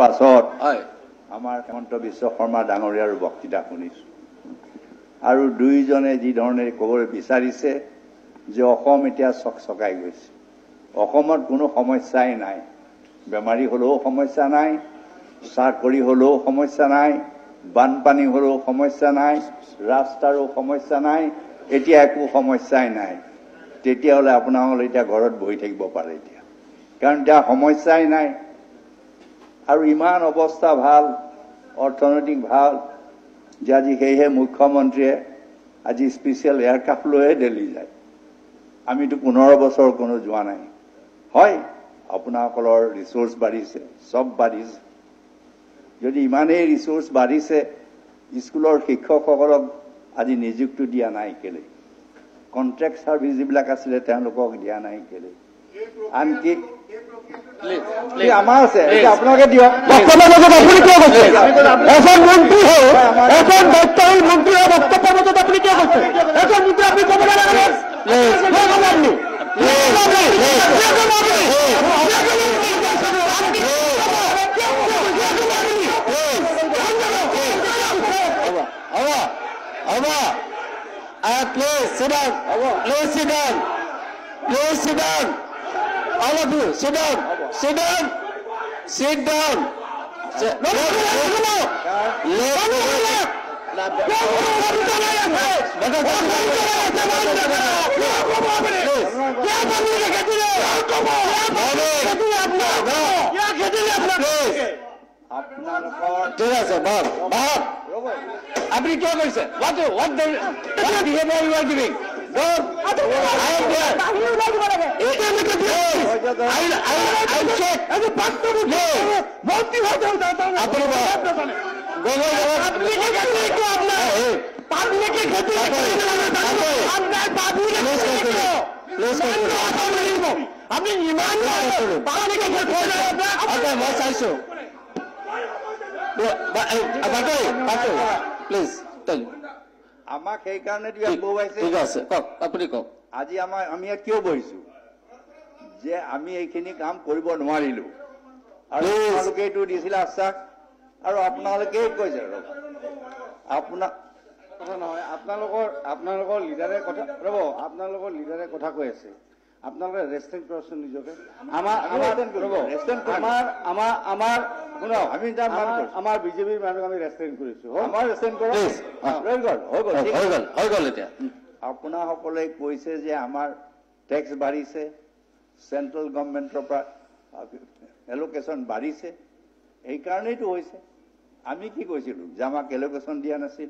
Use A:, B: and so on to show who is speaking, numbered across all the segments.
A: পাছত আমাৰ হেমন্ত বিশ্ব শৰ্মা ডাঙৰীয়াৰ বক্তৃতা শুনিছো আৰু দুইজনে যি ধৰণে ক'ব বিচাৰিছে যে অসম এতিয়া চকচকাই গৈছে অসমত কোনো সমস্যাই নাই বেমাৰী হলেও সমস্যা নাই চাকৰি হলেও সমস্যা নাই বানপানী হলেও সমস্যা নাই ৰাস্তাৰো সমস্যা নাই এতিয়া একো সমস্যাই নাই তেতিয়াহ'লে আপোনালোকে এতিয়া ঘৰত বহি থাকিব পাৰে এতিয়া কাৰণ এতিয়া সমস্যাই নাই আৰু ইমান অৱস্থা ভাল অৰ্থনৈতিক ভাল যে আজি সেয়েহে মুখ্যমন্ত্ৰীয়ে আজি স্পেচিয়েল এয়াৰক্ৰাফ্ট লৈয়ে দিল্লী যায় আমিতো 15 বছৰ কোনো যোৱা নাই হয় আপোনালোকৰ ৰিসোৰ্স বাঢ়িছে সব বাঢ়িছে যদি ইমানেই ৰিসোৰ্স বাঢ়িছে স্কুলৰ শিক্ষকসকলক আজি নিযুক্তি দিয়া নাই কেলে কন্ট্ৰাক্ট সাৰ্ভিস যিবিলাক আছিল তেওঁলোকক দিয়া নাই কেলে আনকি আমাৰ আছে আপোনালোকে দিয়ক
B: আপুনি কিয় কৈছে এজন মন্ত্ৰী হয় এজন দায়িত্বশীল মন্ত্ৰীৰ বক্তব্যৰ মাজত আপুনি কিয় কৈছে এজন মন্ত্ৰী আপুনি ক'ব নালাগে Please sit down. Please sit down. Please sit down. All of you, sit down. Sit down. Sit down. ঠিক আছে বাপ বাপ আপনি কি কইছে what behavior you are giving আপনি ইমান মই চাইছো প্লিজ
A: আমাক সেই কাৰণে বহুৱাইছে
B: ঠিক আছে কক আপুনি কক
A: আজি আমি কিয় বহিছো যে আমি এইখিনি কাম কৰিব নোৱাৰিলো আৰু আপোনালোকে এইটো দিছিল আশ্বাস আৰু আপোনালোকে কৈছে আপোনাৰ
C: কথা নহয় আপোনালোকৰ লিডাৰে কথা ৰ'ব আপোনালোকৰ লিডাৰে কথা কৈ আছে আপোনালোকে ৰেষ্ট্ৰেইন কৰকচোন নিজকে আমাৰ বিজেপিৰ মানুহক আমি ৰেষ্ট্ৰেইন কৰিছো
A: আমাৰ ৰেষ্ট্ৰেইন কৰক
B: হৈ গ'ল এতিয়া
A: আপোনাসকলে কৈছে যে আমাৰ টেক্স বাঢ়িছে চেন্ট্ৰেল গভৰ্ণমেণ্টৰ পৰা এলোকেশ্যন বাঢ়িছে এই কাৰণেইতো হৈছে আমি কি কৈছিলো যে আমাক এলোকেশ্যন দিয়া নাছিল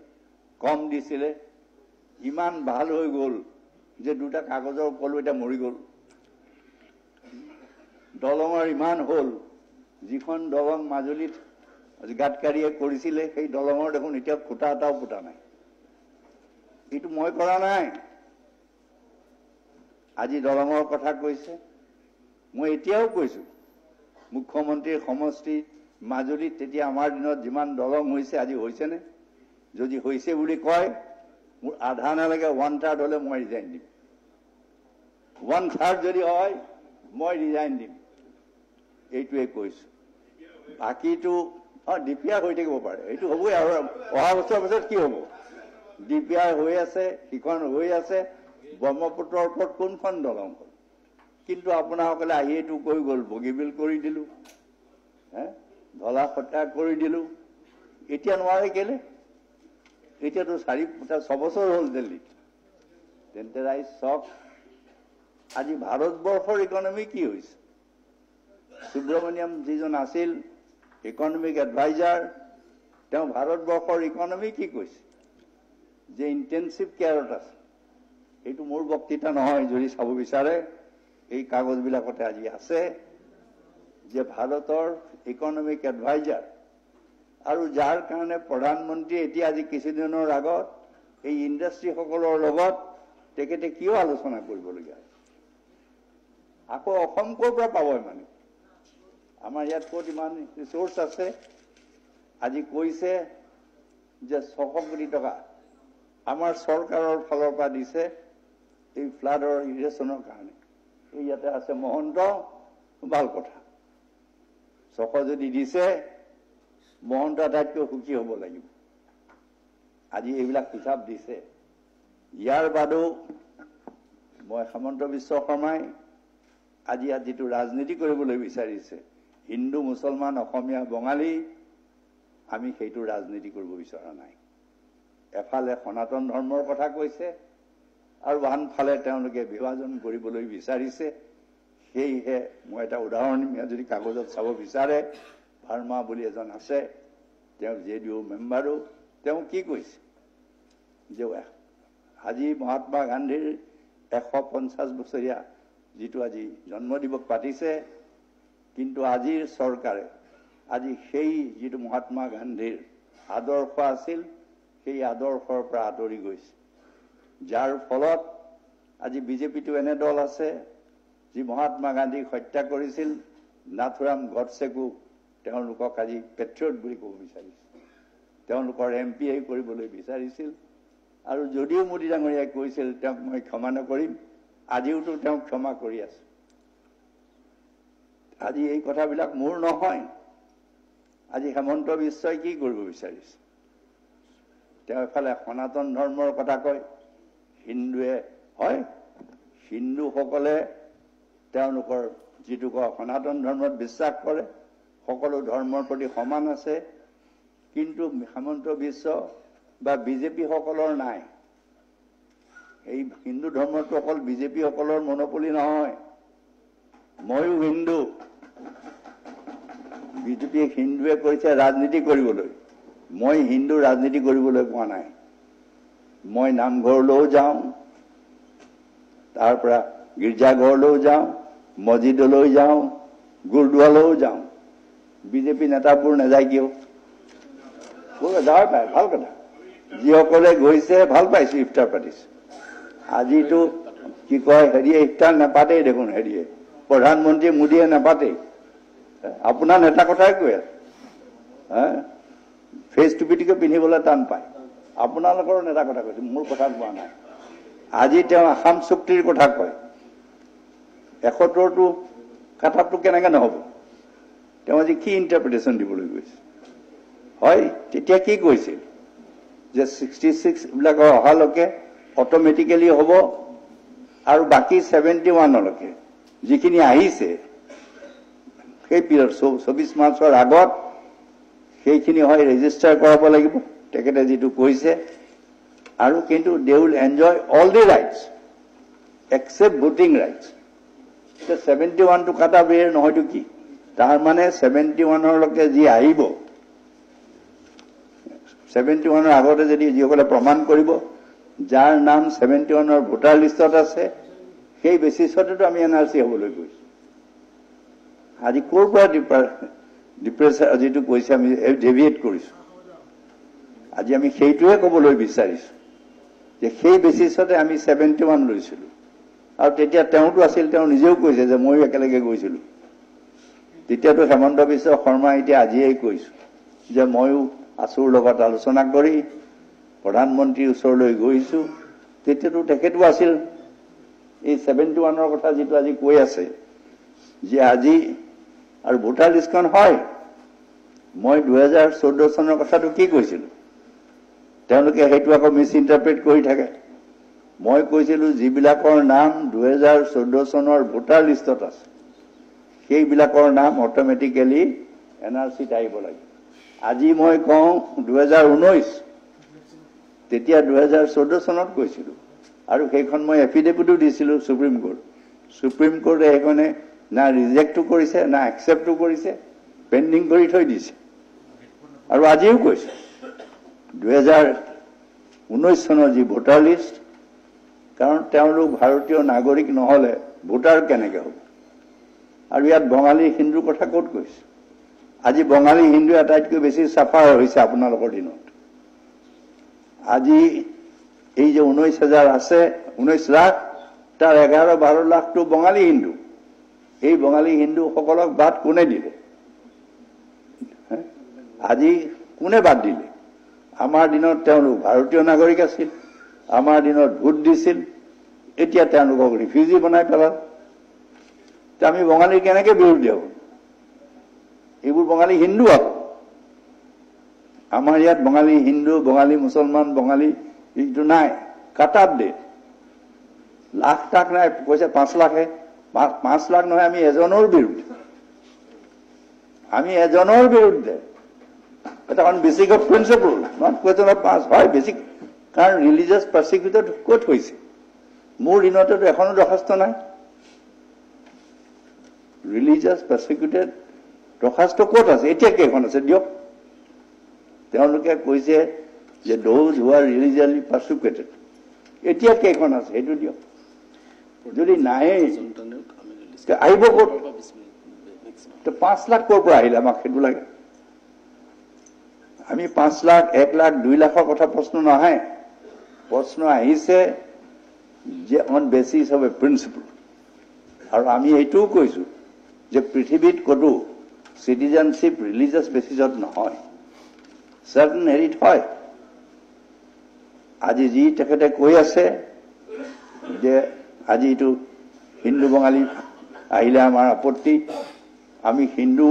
A: কম দিছিলে ইমান ভাল হৈ গ'ল যে দুটা কাগজৰ কলো এটা মৰি গ'ল দলঙৰ ইমান হ'ল যিখন দলং মাজুলীত গাডকাৰীয়ে কৰিছিলে সেই দলঙৰ দেখোন এতিয়া খুঁটা এটাও ফুটা নাই এইটো মই কৰা নাই আজি দলঙৰ কথা কৈছে মই এতিয়াও কৈছো মুখ্যমন্ত্ৰীৰ সমষ্টি মাজুলীত তেতিয়া আমাৰ দিনত যিমান দলং হৈছে আজি হৈছেনে যদি হৈছে বুলি কয় মোৰ আধা নালাগে 1/3 হলে মই ৰিজাইন দিম 1/3 যদি হয় মই ৰিজাইন দিম এইটোৱে কৈছো বাকীটো ডিপিআৰ হৈ থাকিব পাৰে এইটো হ'বই আৰু অহা বছৰৰ পিছত কি হ'ব ডিপিআৰ হৈ আছে সিখন হৈ আছে ব্ৰহ্মপুত্ৰৰ ওপৰত কোনখন দলং হ'ল কিন্তু আপোনাসকলে আহি এইটো কৈ গ'ল বগীবিল কৰি দিলো ধলা ফটা কৰি দিলো এতিয়া নোৱাৰে কেলে এতিয়াতো 6 বছৰ হ'ল দিল্লীত তেন্তে ৰাইজ চক আজি ভাৰতবৰ্ষৰ ইকনমি কি হৈছে সুব্ৰমণিয়াম যিজন আছিল ইকনমিক এডভাইজাৰ তেওঁ ভাৰতবৰ্ষৰ ইকনমি কি কৈছে যে ইন্টেনসিভ কেয়াৰত আছে এইটো মোৰ বক্তৃতা নহয় যদি চাব বিচাৰে এই কাগজবিলাকতে আজি আছে যে ভাৰতৰ ইকনমিক এডভাইজাৰ আৰু যাৰ কাৰণে প্ৰধানমন্ত্ৰী এতিয়া আজি কিছুদিনৰ আগত এই ইণ্ডাষ্ট্ৰীসকলৰ লগত তেখেতে কিয় আলোচনা কৰিবলগীয়া আকৌ অসম ক'ৰ পৰা পাব মানে আমাৰ ইয়াত ক'ত ইমান ৰিসোৰ্স আছে আজি কৈছে যে 600 কোটি টকা আমাৰ চৰকাৰৰ ফালৰ পৰা দিছে এই ফ্লাডৰ ইৰিগেশ্যনৰ কাৰণে এই ইয়াতে আছে মহন্ত ভাল কথা 600 যদি দিছে মহন্ত আটাইতকৈ সুখী হ'ব লাগিব আজি এইবিলাক হিচাপ দিছে ইয়াৰ বাদেও মই হেমন্ত বিশ্ব শৰ্মাই আজি ইয়াত যিটো ৰাজনীতি কৰিবলৈ বিচাৰিছে হিন্দু মুছলমান অসমীয়া বঙালী আমি সেইটো ৰাজনীতি কৰিব বিচৰা নাই এফালে সনাতন ধৰ্মৰ কথা কৈছে আৰু আনফালে তেওঁলোকে বিভাজন কৰিবলৈ বিচাৰিছে সেয়েহে মই এটা উদাহৰণ যদি কাগজত চাব বিচাৰে ভাৰ্মা বুলি এজন আছে তেওঁ জেডিইউ মেম্বাৰো তেওঁ কি কৈছে যে আজি মহাত্মা গান্ধীৰ 150 বছৰীয়া যিটো আজি জন্মদিবস পাতিছে কিন্তু আজিৰ চৰকাৰে আজি সেই যিটো মহাত্মা গান্ধীৰ আদৰ্শ আছিল সেই আদৰ্শৰ পৰা আঁতৰি গৈছে যাৰ ফলত আজি বিজেপিটো এনে দল আছে যি মহাত্মা গান্ধীক হত্যা কৰিছিল নাথুৰাম গডছেকো তেওঁলোকক আজি পেট্ৰিয়ট বুলি ক'ব বিচাৰিছে তেওঁলোকৰ এমপি কৰিবলৈ বিচাৰিছিল আৰু যদিও মোদী ডাঙৰীয়াই কৈছিল তেওঁক মই ক্ষমা নকৰিম আজিওতো তেওঁক ক্ষমা কৰি আছে আজি এই কথাবিলাক মোৰ নহয় আজি হেমন্ত বিশ্বই কি কৰিব বিচাৰিছে তেওঁ এফালে সনাতন ধৰ্মৰ কথা কয় হিন্দুৱে হয় হিন্দুসকলে তেওঁলোকৰ যিটো সনাতন ধৰ্মত বিশ্বাস কৰে সকলো ধৰ্মৰ প্ৰতি সমান আছে কিন্তু হেমন্ত বিশ্ব বা বিজেপি সকলৰ নাই এই হিন্দু ধৰ্মটো অকল বিজেপি সকলৰ মনোপলি নহয় ময়ো হিন্দু বিজেপি হিন্দুৱে কৈছে ৰাজনীতি কৰিবলৈ মই হিন্দু ৰাজনীতি কৰিবলৈ পোৱা নাই মই নামঘৰলৈও যাওঁ তাৰ পৰা গীৰ্জাঘৰলৈও যাওঁ মছজিদলৈ যাওঁ গুৰুদ্বাৰলৈও যাওঁ বিজেপি নেতাবোৰ নাযায় কিয় যাব পায় ভাল কথা যিসকলে গৈছে ভাল পাইছে ইফতাৰ পাতিছে আজিতো কি কয় হেৰিয়ে ইফতাৰ নাপাতেই দেখোন হেৰিয়ে প্ৰধানমন্ত্ৰী মোদীয়ে নাপাতেই আপোনাৰ নেতা কথাই কৈ আছে ফেচ টুপিটিকে পিন্ধিবলৈ টান পায় আপোনালোকৰ নেতা কথা কৈছে মোৰ কথা কোৱা নাই আজি তেওঁ আসাম চুক্তিৰ কথা কয় 71টো কাটাপটো কেনেকৈ নহ'ব তেওঁ আজি কি ইণ্টাৰপ্ৰিটেশ্যন দিবলৈ গৈছে হয় তেতিয়া কি কৈছিল যে 66 বিলাকৰ অহালৈকে অট'মেটিকেলি হ'ব আৰু বাকী 71লৈকে যিখিনি আহিছে সেই পিৰিয়ড 24 মাৰ্চৰ আগত সেইখিনি হয় ৰেজিষ্টাৰ কৰাব লাগিব তেখেতে যিটো কৈছে আৰু কিন্তু they will enjoy all the rights except voting rights 71টো কাটা বেৰ নহয়তো কি তাৰ মানে 71লৈকে যি আহিব 71ৰ আগতে যদি যিসকলে প্ৰমাণ কৰিব যাৰ নাম 71ৰ ভোটাৰ লিষ্টত আছে সেই বেচিছতেতো আমি এনআৰচি হ'বলৈ গৈছো আজি ক'ৰ পৰা ডিপ্ৰেছাৰ যিটো কৈছে আমি ডেভিয়েট কৰিছো আজি আমি সেইটোৱে ক'বলৈ বিচাৰিছো যে সেই বেচিছতে আমি 71 লৈছিলো আৰু তেতিয়া তেওঁতো আছিল তেওঁ নিজেও কৈছে যে ময়ো একেলগে গৈছিলো তেতিয়াতো হেমন্ত বিশ্ব শৰ্মা এতিয়া আজিয়েই কৈছো যে ময়ো আছুৰ লগত আলোচনা কৰি প্ৰধানমন্ত্ৰীৰ ওচৰলৈ গৈছো তেতিয়াতো তেখেতো আছিল এই 71ৰ কথা যিটো আজি কৈ আছে যে আজি আৰু ভোটাৰ লিষ্টখন হয় মই 2014 চনৰ কথাটো কি কৈছিলো তেওঁলোকে সেইটো আকৌ মিছ ইণ্টাৰপ্ৰেট কৰি থাকে মই কৈছিলো যিবিলাকৰ নাম 2014 চনৰ ভোটাৰ লিষ্টত আছে সেইবিলাকৰ নাম অট'মেটিকেলি এনআৰচিত আহিব লাগে আজি মই কওঁ 2019 তেতিয়া 2014 চনত কৈছিলো আৰু সেইখন মই এফিডেভিটো দিছিলো সুপ্ৰিম কোৰ্টে সেইখনে না ৰিজেক্টটো কৰিছে না একচেপ্টটো কৰিছে পেণ্ডিং কৰি থৈ দিছে আৰু আজিও কৈছে 2019 চনৰ যি ভোটাৰ লিষ্ট কাৰণ তেওঁলোক ভাৰতীয় নাগৰিক নহলে ভোটাৰ কেনেকৈ হ'ব আৰু ইয়াত বঙালী হিন্দুৰ কথা ক'ত কৈছে আজি বঙালী হিন্দু আটাইতকৈ বেছি চাফাৰ হৈছে আপোনালোকৰ দিনত আজি এই যে 19,000 আছে 19 লাখ তাৰ 11-12 লাখটো বঙালী হিন্দু এই বঙালী হিন্দুসকলক বাদ কোনে দিলে আজি কোনে বাদ দিলে আমাৰ দিনত তেওঁলোক ভাৰতীয় নাগৰিক আছিল আমাৰ দিনত ভোট দিছিল এতিয়া তেওঁলোকক ৰিফিউজি বনাই পেলাল আমি বঙালীৰ কেনেকৈ বিৰোধী হ'ব এইবোৰ বঙালী হিন্দু আকৌ আমাৰ ইয়াত বঙালী হিন্দু বঙালী মুছলমান বঙালী এইটো নাই কাটাপ দে লাখ টাক নাই কৈছে 5 লাখে 5 লাখ নহয় আমি এজনৰ বিৰুদ্ধে এটা on basic of principle not question of পাছ হয় বেচিক কাৰণ ৰিলিজিয়াছ পাৰ্চিকিউটেড ক'ত হৈছে মোৰ দিনতেতো এখনো দৰখাস্ত নাই ৰিলিজিয়াছ পাৰ্চিকিউটেড দৰখাস্ত ক'ত আছে এতিয়া কেইখন আছে দিয়ক তেওঁলোকে কৈছে যে those who are religiously persecuted এতিয়া কেইখন আছে সেইটো দিয়ক যদি নাই আহিব ক'ত তো 5 লাখ ক'ৰ পৰা আহিলে আমাক সেইটো লাগে আমি 5 লাখ 1 লাখ 2 লাখৰ কথা প্ৰশ্ন নাহে প্ৰশ্ন আহিছে যে on basis of A principle আৰু আমি এইটোও কৈছো যে পৃথিৱীত ক'তো চিটিজেনশ্বিপ ৰিলিজিয়াছ বেচিছত নহয় চাৰ্টেন হেৰিত হয় আজি যি তেখেতে কৈ আছে যে আজি এইটো হিন্দু বঙালী আহিলে আমাৰ আপত্তি আমি হিন্দু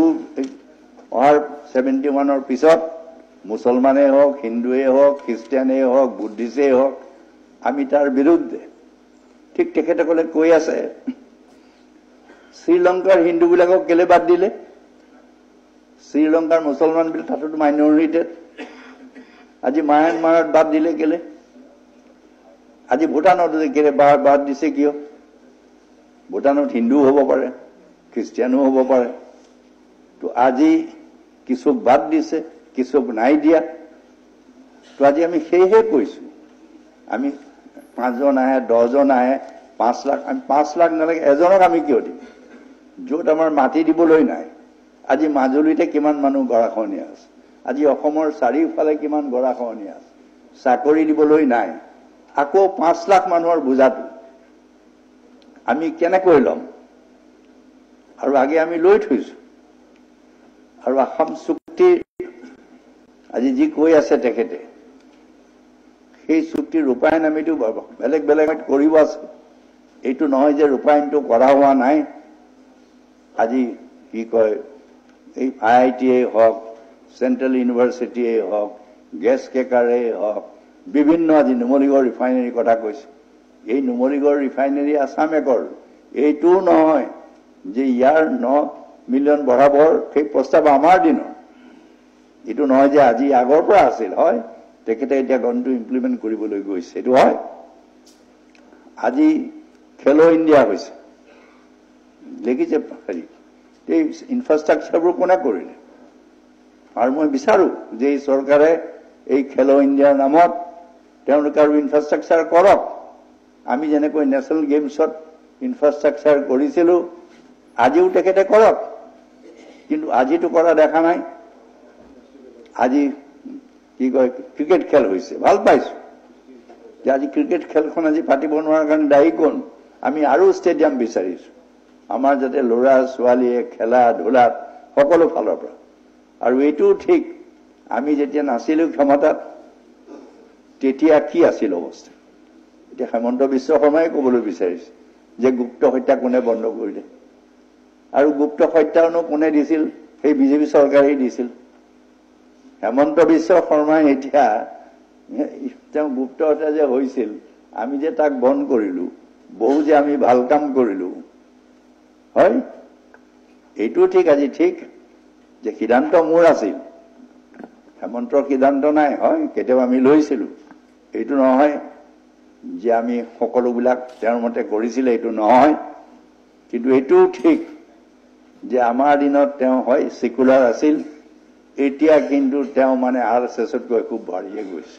A: অহাৰ 71ৰ পিছত মুছলমানেই হওক হিন্দুৱেই হওক খ্ৰীষ্টিয়ানেই হওক বুদ্ধিষ্টেই হওক আমি তাৰ বিৰুদ্ধে ঠিক তেখেতসকলে কৈ আছে শ্ৰীলংকাৰ হিন্দুবিলাকক কেলে বাদ দিলে শ্ৰীলংকাৰ মুছলমানবিলাক তাতো মাইনৰিটেড আজি মায়ানমাৰত বাদ দিলে কেলে আজি ভূটানত কেলে বাদ দিছে কিয় ভূটানত হিন্দু হ'ব পাৰে খ্ৰীষ্টিয়ানো হ'ব পাৰে তো আজি কিছুক বাদ দিছে কিছুক নাই দিয়া তো আজি আমি সেইহে কৈছো আমি 5 জন আহে 10 জন আহে 5 লাখ আমি 5 লাখ নালাগে এজনক আমি কিয় দিম য'ত আমাৰ মাটি দিবলৈ নাই আজি মাজুলীতে কিমান মানুহ গৰাখহনীয়া আছে আজি অসমৰ চাৰিওফালে কিমান গৰাখহনীয়া আছে চাকৰি দিবলৈ নাই আকৌ 5 লাখ মানুহৰ বুজাটো আমি কেনেকৈ ল'ম আৰু আগে আমি লৈ থৈছো আৰু আসাম চুক্তি আজি যি কৈ আছে তেখেতে সেই চুক্তিৰ ৰূপায়ণ আমিতো বেলেগ বেলেগ কৰিব আছে এইটো নহয় যে ৰূপায়ণটো কৰা হোৱা নাই আজি কি কয় এই IITয়ে হওক চেণ্ট্ৰেল ইউনিভাৰ্চিটিয়ে হওক গেছ কেকাৰে হওক বিভিন্ন আজি নুমলীগড় ৰিফাইনেৰীৰ কথা কৈছে এই নুমলীগড় ৰিফাইনেৰী আছামে কৰল এইটোও নহয় যে ইয়াৰ 9 মিলিয়ন বঢ়াবৰ সেই প্ৰস্তাৱ আমাৰ দিনৰ এইটো নহয় যে আজি আগৰ পৰা আছিল হয় তেখেতে এতিয়া গণটো ইমপ্লিমেণ্ট কৰিবলৈ গৈছে এইটো হয় আজি খেলো ইণ্ডিয়া হৈছে দেখিছে হেৰি এই ইনফ্ৰাষ্ট্ৰাকচাৰবোৰ কোনে কৰিলে আৰু মই বিচাৰো যে এই চৰকাৰে এই খেলো ইণ্ডিয়াৰ নামত তেওঁলোকে আৰু ইনফ্ৰাষ্ট্ৰাকচাৰ কৰক আমি যেনেকৈ নেশ্যনেল গেমছত ইনফ্ৰাষ্ট্ৰাকচাৰ কৰিছিলো আজিও তেখেতে কৰক কিন্তু আজিতো কৰা দেখা নাই আজি কি কয় ক্ৰিকেট খেল হৈছে ভাল পাইছো যে আজি ক্ৰিকেট খেলখন আজি পাতিব নোৱাৰাৰ কাৰণে দায়ী কোন আমি আৰু ষ্টেডিয়াম বিচাৰিছো আমাৰ যাতে ল'ৰা ছোৱালীয়ে খেলা ধূলাত সকলো ফালৰ পৰা আৰু এইটো ঠিক আমি যেতিয়া নাছিলো ক্ষমতাত তেতিয়া কি আছিল অৱস্থা এতিয়া হেমন্ত বিশ্ব শৰ্মাই ক'বলৈ বিচাৰিছে যে গুপ্ত হত্যা কোনে বন্ধ কৰিলে আৰু গুপ্ত হত্যানো কোনে দিছিল সেই বিজেপি চৰকাৰেই দিছিল হেমন্ত বিশ্ব শৰ্মাই এতিয়া তেওঁ গুপ্ত হত্যা যে হৈছিল আমি যে তাক বন্ধ কৰিলো বহু যে আমি ভাল কাম কৰিলো হয় এইটো ঠিক আজি ঠিক যে সিদ্ধান্ত মোৰ আছিল হেমন্তৰ সিদ্ধান্ত নাই হয় কেতিয়াবা আমি লৈছিলো এইটো নহয় যে আমি সকলোবিলাক তেওঁৰ মতে কৰিছিলে এইটো নহয় কিন্তু এইটো ঠিক যে আমাৰ দিনত তেওঁ হয় সেকুলাৰ আছিল এতিয়া কিন্তু তেওঁ মানে RSSতকৈ খুব বাঢ়িয়ে গৈছে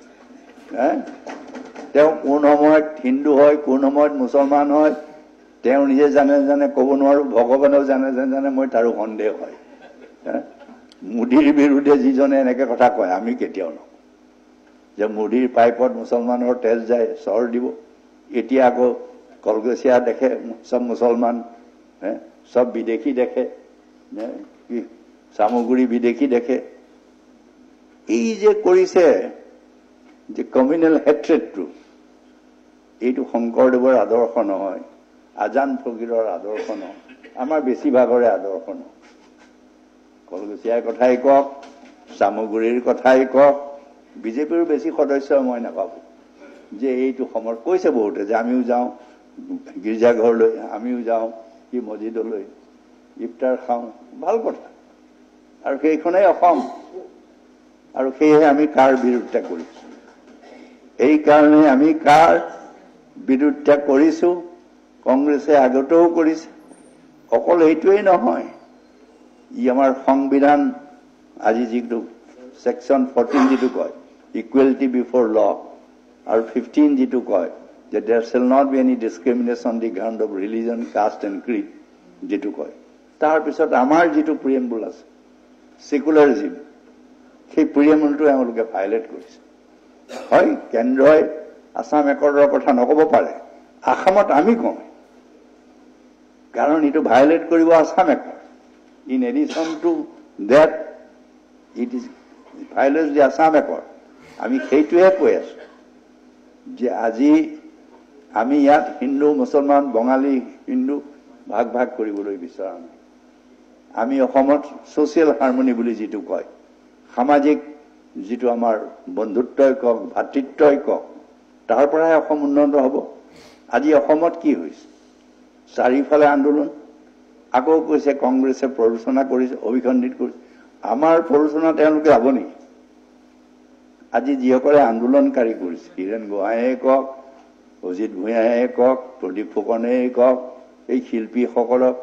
A: তেওঁ কোন সময়ত হিন্দু হয় কোন সময়ত মুছলমান হয় তেওঁ নিজে জানে ক'ব নোৱাৰো ভগৱানেও জানে মই তাৰো সন্দেহ হয় মোদীৰ বিৰুদ্ধে যিজনে এনেকে কথা কয় আমি কেতিয়াও নকওঁ যে মোদীৰ পাইপত মুছলমানৰ তেজ যায় চৰ দিব এতিয়া আকৌ কলগছিয়া দেখে সব মুছলমান সব বিদেশী দেখে কি সামগ্ৰী বিদেশী দেখে এই যে কৰিছে যে কমিউনেল হেট্ৰেডটো এইটো শংকৰদেৱৰ আদৰ্শ নহয় আজান ফকীৰৰ আদৰ্শ নহয় আমাৰ বেছিভাগৰে আদৰ্শ নহয় কলগছিয়াৰ কথাই কওক, চামগুৰিৰ কথাই কওক, বিজেপিৰ বেছি সদস্য মই নাপাবো যে এইটো সময়ত কৈছে বহুতে যে আমিও যাওঁ গীৰ্জাঘৰলৈ, আমিও যাওঁ কি মছজিদলৈ, ইফতাৰ খাওঁ, ভাল কথা। আৰু সেইখনেই অসম। আৰু সেয়েহে আমি কাৰ বিৰোধিতা কৰিছো, এই কাৰণে আমি কাৰ বিৰোধিতা কৰিছো, কংগ্ৰেছে আগতেও কৰিছে। অকল এইটোৱেই নহয়, ই আমাৰ সংবিধান আজি যিটো সেকশন 14 যিটো কয় ইকুৱেলিটি বিফৰ ল, আৰু 15 যিটো কয় যে there shall not be any discrimination on the ground of religion, caste and creed যিটো কয়, তাৰপিছত আমাৰ যিটো প্ৰিএম্বুল আছে সেকুলাৰিজিম, সেই প্ৰিএম্বুলটো এওঁলোকে ভাইলেট কৰিছে। হয়, কেন্দ্ৰই আছাম একৰ্ডৰ কথা নক'ব পাৰে, আসামত আমি কওঁ, কাৰণ এইটো ভাইলেট কৰিব Assam accord. In addition to that it is violates the Assam accord. আমি সেইটোহে কৈ আছো যে আজি আমি ইয়াত হিন্দু, মুছলমান, বঙালী, হিন্দু ভাগ ভাগ কৰিবলৈ বিচৰা নাই। আমি অসমত ছ'চিয়েল হাৰমনি বুলি যিটো কয়, সামাজিক যিটো আমাৰ বন্ধুত্বই কওক, ভাতৃত্বই কওক, তাৰ পৰাই অসম উন্নত হ'ব। আজি অসমত কি হৈছে, চাৰিওফালে আন্দোলন, আকৌ কৈছে কংগ্ৰেছে প্ৰৰোচনা কৰিছে, অভিখণ্ডিত কৰিছে। আমাৰ প্ৰৰোচনা তেওঁলোকে যাব নেকি? আজি যিসকলে আন্দোলনকাৰী কৰিছে, হীৰেণ গোহাঁয়ে কওক, অজিত ভূঞায়ে কওক, প্ৰদীপ ফুকনেই কওক, এই শিল্পীসকলক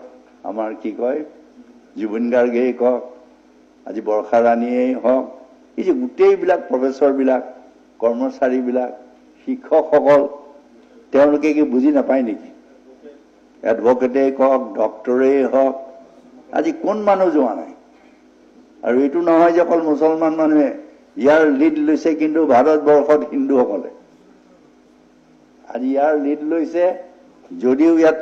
A: আমাৰ কি কয় জুবিন গাৰ্গেই কওক, আজি বৰ্ষা ৰাণীয়েই হওক, এই যে গোটেইবিলাক প্ৰফেচৰবিলাক, কৰ্মচাৰীবিলাক, শিক্ষকসকল, তেওঁলোকে কি বুজি নাপায় নেকি? এডভকেটেই কওক, ডক্টৰেই হওক, আজি কোন মানুহ যোৱা নাই? আৰু এইটো নহয় যে অকল মুছলমান মানুহে ইয়াৰ লিড লৈছে, কিন্তু ভাৰতবৰ্ষত হিন্দুসকলে আজি ইয়াৰ লিড লৈছে। যদিও ইয়াত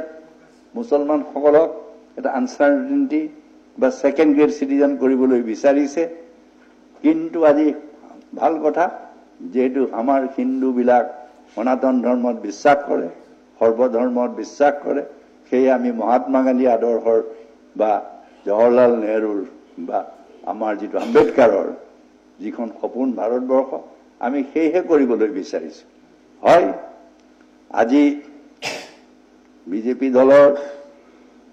A: মুছলমানসকলক এটা আনচাৰ্টেনিটি বা ছেকেণ্ড গ্ৰেড চিটিজেন কৰিবলৈ বিচাৰিছে, কিন্তু আজি ভাল কথা, যিহেতু আমাৰ হিন্দুবিলাক সনাতন ধৰ্মত বিশ্বাস কৰে, সৰ্বধৰ্মত বিশ্বাস কৰে, সেয়ে আমি মহাত্মা গান্ধী আদৰ্শৰ বা জৱাহৰলাল নেহৰুৰ বা আমাৰ যিটো আম্বেদকাৰৰ যিখন সপোন ভাৰতবৰ্ষ, আমি সেয়েহে কৰিবলৈ বিচাৰিছো। হয়, আজি বিজেপি দলৰ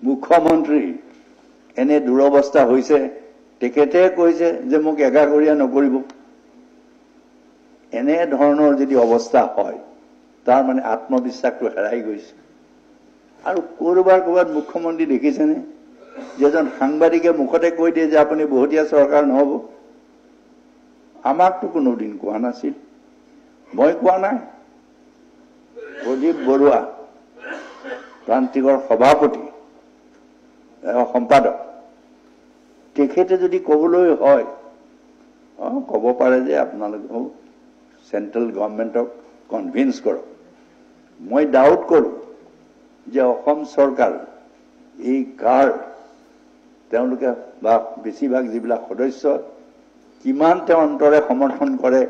A: মুখ্যমন্ত্ৰী এনে দুৰৱস্থা হৈছে, তেখেতে কৈছে যে মোক একাষৰীয়া নকৰিব। এনে ধৰণৰ যদি অৱস্থা হয়, তাৰ মানে আত্মবিশ্বাসটো হেৰাই গৈছে। আৰু ক'ৰবাত মুখ্যমন্ত্ৰী দেখিছেনে যে এজন সাংবাদিকে মুখতে কৈ দিয়ে যে আপুনি বহুতীয়া চৰকাৰ নহ'ব? আমাকতো কোনোদিন কোৱা নাছিল, মই কোৱা নাই। প্ৰদীপ বৰুৱা প্ৰান্তিকৰ সভাপতি, সম্পাদক, তেখেতে যদি ক'বলৈ হয়, ক'ব পাৰে যে আপোনালোকে চেণ্ট্ৰেল গভৰ্ণমেণ্টক কনভিন্স কৰক। মই ডাউট কৰোঁ যে অসম চৰকাৰ এই কাৰ তেওঁলোকে বা বেছিভাগ যিবিলাক সদস্য কিমান তেওঁ অন্তৰে সমৰ্থন কৰে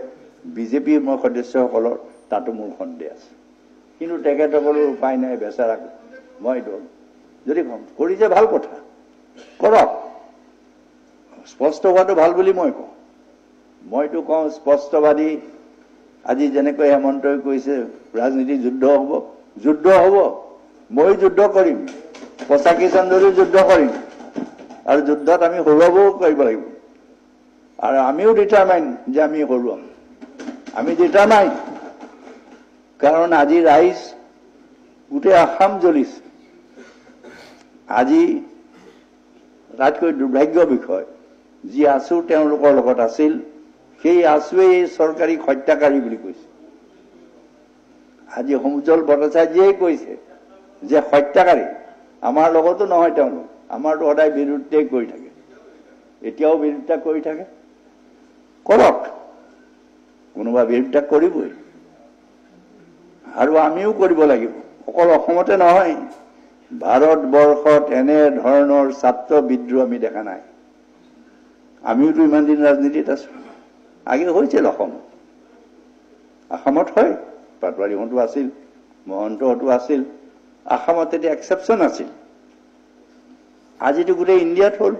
A: বিজেপিৰ সদস্যসকলৰ, তাতো মোৰ সন্দেহ আছে। কিন্তু তেখেতসকলৰ উপায় নাই, বেচাৰা। মই যদি কৰিছে ভাল কথা, কৰক। স্পষ্ট হোৱাটো ভাল বুলি মই কওঁ। মইতো কওঁ স্পষ্টবাদী। আজি যেনেকৈ হেমন্তই কৈছে ৰাজনীতি যুদ্ধ হ'ব, যুদ্ধ হ'ব। মই যুদ্ধ কৰিম, পচাকি চন্দ্ৰৰো যুদ্ধ কৰিম, আৰু যুদ্ধত আমি হৰুৱাবও কৰিব লাগিব। আৰু আমিও ডিটাৰমাইন যে আমি হৰুৱাম, আমি ডিটাৰমাইন। কাৰণ আজি ৰাইজ গোটেই আসাম জ্বলিছে। আজি তাতকৈ দুৰ্ভাগ্য বিষয়, যি আছু তেওঁলোকৰ লগত আছিল, সেই আছুৱেই চৰকাৰী হত্যাকাৰী বুলি কৈছে। আজি সমুজ্জ্বল ভট্টাচাৰ্যই কৈছে যে হত্যাকাৰী। আমাৰ লগতো নহয় তেওঁলোক, আমাৰতো সদায় বিৰোধিতাই কৰি থাকে, এতিয়াও বিৰোধিতা কৰি থাকে। কৰক, কোনোবা বিৰোধিতা কৰিবই, আৰু আমিও কৰিব লাগিব। অকল অসমতে নহয়, ভাৰতবৰ্ষত এনে ধৰণৰ ছাত্ৰ বিদ্ৰোহ আমি দেখা নাই। আমিওতো ইমান দিন ৰাজনীতিত আছো। আগে হৈছিল অসমত, আসামত হয়, পাটোৱাৰীহঁতো আছিল, মহন্তহঁতো আছিল। আসামত তেতিয়া এক্সেপশ্যন আছিল। আজিতো গোটেই ইণ্ডিয়াত হ'ল।